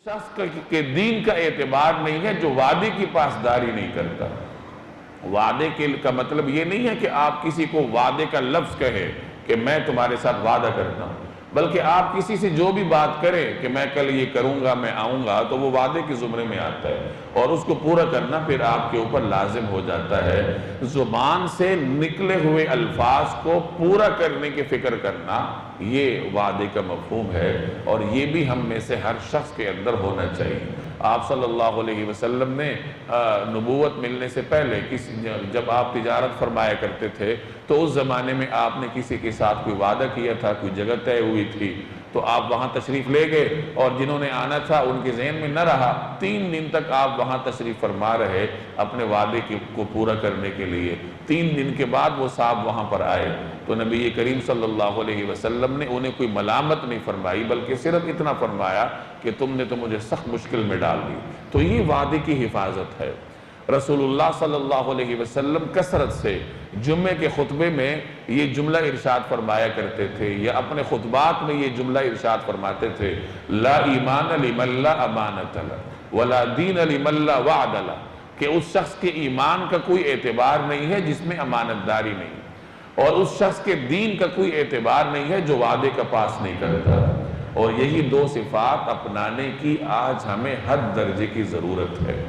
شخص کے دین کا اعتبار نہیں ہے جو وعدے کی پاسداری نہیں کرتا۔ وعدے کا مطلب یہ نہیں ہے کہ آپ کسی کو وعدے کا لفظ کہے کہ میں تمہارے ساتھ وعدہ کرتا ہوں، بلکہ آپ کسی سے جو بھی بات کریں کہ میں کل یہ کروں گا، میں آؤں گا، تو وہ وعدے کے زمرے میں آتا ہے اور اس کو پورا کرنا پھر آپ کے اوپر لازم ہو جاتا ہے۔ زبان سے نکلے ہوئے الفاظ کو پورا کرنے کی فکر کرنا، یہ وعدے کا مفہوم ہے، اور یہ بھی ہم میں سے ہر شخص کے اندر ہونا چاہیے۔ آپ صلی اللہ علیہ وسلم نے نبوت ملنے سے پہلے جب آپ تجارت فرمایا کرتے تھے تو اس زمانے میں آپ نے کسی کے ساتھ کوئی وعدہ کیا تھا، کوئی جگہ طے ہوئی تھی، تو آپ وہاں تشریف لے گئے، اور جنہوں نے آنا تھا ان کے ذہن میں نہ رہا، 3 دن تک آپ وہاں تشریف فرما رہے اپنے وعدے کو پورا کرنے کے لیے۔ 3 دن کے بعد وہ صاحب وہاں پر آئے تو نبی کریم صلی اللہ علیہ وسلم نے انہیں کوئی ملامت نہیں فرمائی، بلکہ صرف اتنا فرمایا کہ تم نے تو مجھے سخت مشکل میں ڈال دی۔ تو یہ وعدے کی حفاظت ہے۔ رسول اللہ صلی اللہ علیہ وسلم کثرت سے جمعے کے خطبے میں یہ جملہ ارشاد فرمایا کرتے تھے، یا اپنے خطبات میں یہ جملہ ارشاد فرماتے تھے، لا ایمان لمن لا امانت لہ ولا دین لمن لا وعد لہ، کہ اس شخص کے ایمان کا کوئی اعتبار نہیں ہے جس میں امانت داری نہیں، اور اس شخص کے دین کا کوئی اعتبار نہیں ہے جو وعدے کا پاس نہیں کرتا۔ اور یہی 2 صفات اپنانے کی آج ہمیں حد درجے کی ضرورت ہے۔